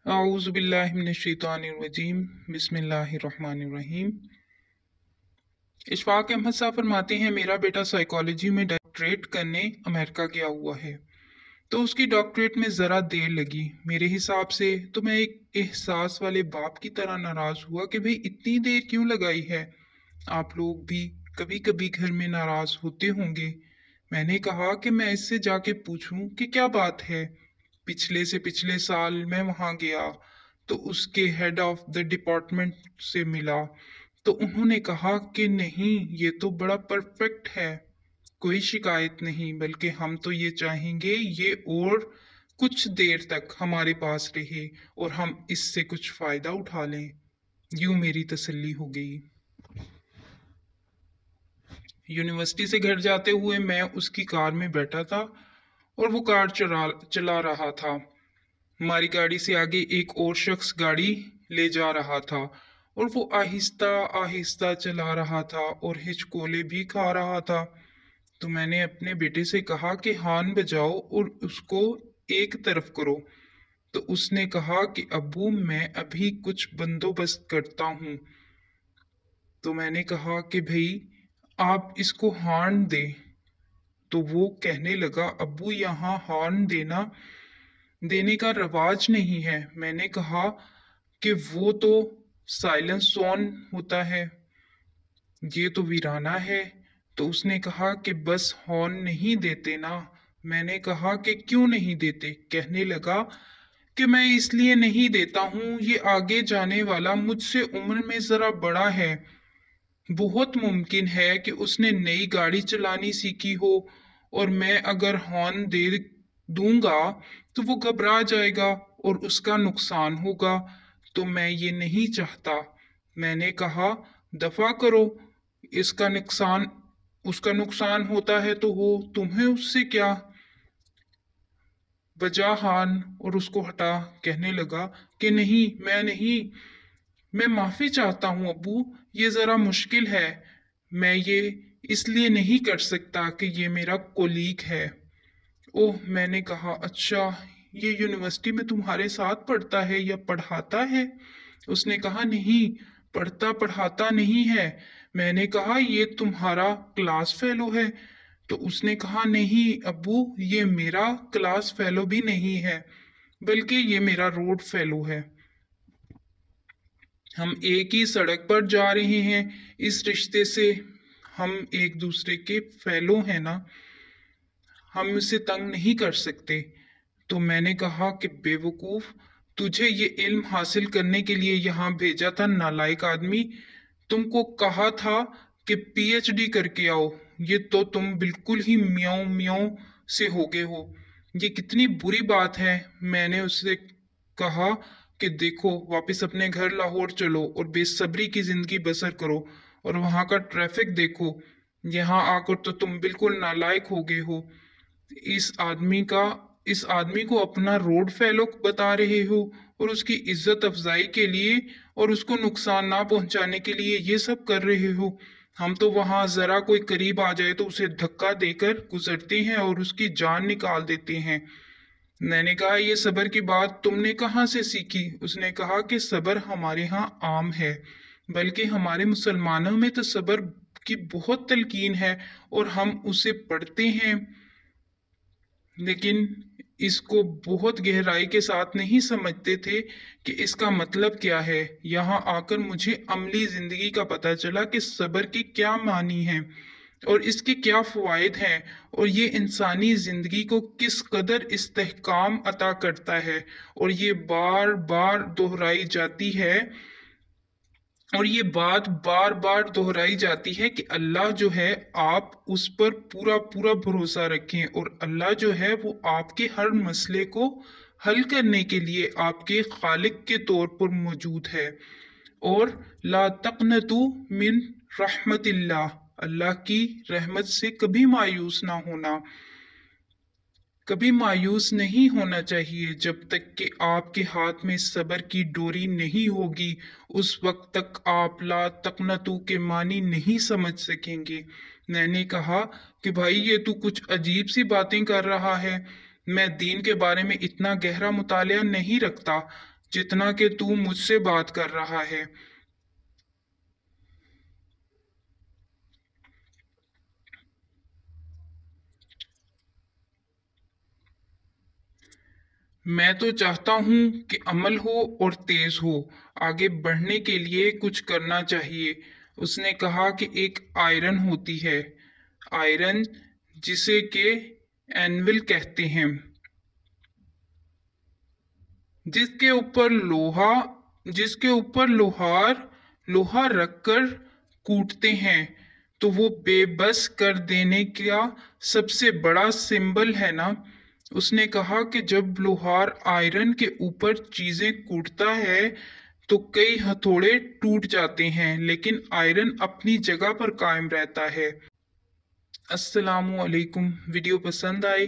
अऊज़ु बिल्लाहि मिनश्शैतानिर्रजीम बिस्मिल्लाहिर्रहमानिर्रहीम। इशफाक अहमद साहब फरमाते हैं, मेरा बेटा साइकोलॉजी में डॉक्टरेट करने अमेरिका गया हुआ है, तो उसकी डॉक्टरेट में ज़रा देर लगी। मेरे हिसाब से तो मैं एक एहसास वाले बाप की तरह नाराज़ हुआ कि भाई इतनी देर क्यों लगाई है। आप लोग भी कभी कभी घर में नाराज़ होते होंगे। मैंने कहा कि मैं इससे जाके पूछूं कि क्या बात है। पिछले से पिछले साल मैं वहां गया तो उसके हेड ऑफ द डिपार्टमेंट से मिला, तो उन्होंने कहा कि नहीं, ये तो बड़ा परफेक्ट है, कोई शिकायत नहीं, बल्कि हम तो ये चाहेंगे ये और कुछ देर तक हमारे पास रहे और हम इससे कुछ फायदा उठा लें। यूं मेरी तसल्ली हो गई। यूनिवर्सिटी से घर जाते हुए मैं उसकी कार में बैठा था और वो कार चला रहा था। हमारी गाड़ी से आगे एक और शख्स गाड़ी ले जा रहा था और वो आहिस्ता आहिस्ता चला रहा था और हिचकोले भी खा रहा था। तो मैंने अपने बेटे से कहा कि हॉर्न बजाओ और उसको एक तरफ करो। तो उसने कहा कि अब्बू मैं अभी कुछ बंदोबस्त करता हूँ। तो मैंने कहा कि भाई आप इसको हॉर्न दे। तो वो कहने लगा, अब्बू यहाँ हॉर्न देने का रवाज नहीं है। मैंने कहा कि वो तो साइलेंस जोन होता है, ये तो वीराना है। तो उसने कहा कि बस हॉर्न नहीं देते ना। मैंने कहा कि क्यों नहीं देते। कहने लगा कि मैं इसलिए नहीं देता हूँ, ये आगे जाने वाला मुझसे उम्र में जरा बड़ा है, बहुत मुमकिन है कि उसने नई गाड़ी चलानी सीखी हो और मैं अगर हॉर्न दे दूंगा तो वो घबरा जाएगा और उसका नुकसान होगा, तो मैं ये नहीं चाहता। मैंने कहा दफा करो, इसका नुकसान उसका नुकसान होता है तो हो, तुम्हें उससे क्या। बजा हान और उसको हटा। कहने लगा कि नहीं, मैं माफी चाहता हूँ अब्बू, ये जरा मुश्किल है, मैं ये इसलिए नहीं कर सकता कि ये मेरा कोलीग है। ओह, मैंने कहा अच्छा, ये यूनिवर्सिटी में तुम्हारे साथ पढ़ता है या पढ़ाता है। उसने कहा नहीं, पढ़ता पढ़ाता नहीं है। मैंने कहा ये तुम्हारा क्लास फेलो है। तो उसने कहा नहीं अब्बू, ये मेरा क्लास फेलो भी नहीं है, बल्कि ये मेरा रोड फेलो है। हम एक ही सड़क पर जा रहे हैं, इस रिश्ते से हम एक दूसरे के फेलो हैं ना, हम उसे तंग नहीं कर सकते। तो मैंने कहा कि बेवकूफ, तुझे ये इल्म हासिल करने के लिए यहाँ भेजा था नालायक आदमी। तुमको कहा था कि पीएचडी करके आओ, ये तो तुम बिल्कुल ही म्याऊं म्याऊं से हो गए हो। ये कितनी बुरी बात है। मैंने उससे कहा कि देखो, वापस अपने घर लाहौर चलो और बेसब्री की जिंदगी बसर करो और वहां का ट्रैफिक देखो। यहाँ आकर तो तुम बिल्कुल नालायक हो गए हो। इस आदमी का इस आदमी को अपना रोड फेलो बता रहे हो और उसकी इज्जत अफजाई के लिए और उसको नुकसान ना पहुंचाने के लिए ये सब कर रहे हो। हम तो वहां जरा कोई करीब आ जाए तो उसे धक्का देकर गुजरते हैं और उसकी जान निकाल देते हैं। मैंने कहा ये सबर की बात तुमने कहाँ से सीखी। उसने कहा कि सबर हमारे यहाँ आम है, बल्कि हमारे मुसलमानों में तो सबर की बहुत तलकीन है और हम उसे पढ़ते हैं, लेकिन इसको बहुत गहराई के साथ नहीं समझते थे कि इसका मतलब क्या है। यहाँ आकर मुझे अमली जिंदगी का पता चला कि सब्र की क्या मानी है और इसके क्या फवायद हैं और ये इंसानी जिंदगी को किस कदर इस्तेहकाम अता करता है। और ये बार बार दोहराई जाती है और ये बात बार बार दोहराई जाती है कि अल्लाह जो है, आप उस पर पूरा पूरा भरोसा रखें और अल्लाह जो है वो आपके हर मसले को हल करने के लिए आपके खालिक के तौर पर मौजूद है। और ला तकनतु मिन रहमतिल्लाह, अल्लाह की रहमत से कभी मायूस ना होना, कभी मायूस नहीं होना चाहिए। जब तक कि आपके हाथ में सब्र की डोरी नहीं होगी, उस वक्त तक आप ला तकनतु के मानी नहीं समझ सकेंगे। मैंने कहा कि भाई ये तू कुछ अजीब सी बातें कर रहा है, मैं दीन के बारे में इतना गहरा मुतालिया नहीं रखता। जितना कि तू मुझसे बात कर रहा है। मैं तो चाहता हूँ कि अमल हो और तेज हो। आगे बढ़ने के लिए कुछ करना चाहिए। उसने कहा कि एक आयरन होती है, आयरन, जिसे के एनविल कहते हैं, जिसके ऊपर लोहा जिसके ऊपर लोहा रखकर कूटते हैं तो वो बेबस कर देने का सबसे बड़ा सिंबल है ना। उसने कहा कि जब लोहार आयरन के ऊपर चीजें कूटता है तो कई हथौड़े टूट जाते हैं, लेकिन आयरन अपनी जगह पर कायम रहता है। अस्सलामु अलैकुम। वीडियो पसंद आए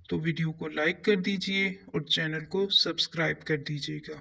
तो वीडियो को लाइक कर दीजिए और चैनल को सब्सक्राइब कर दीजिएगा।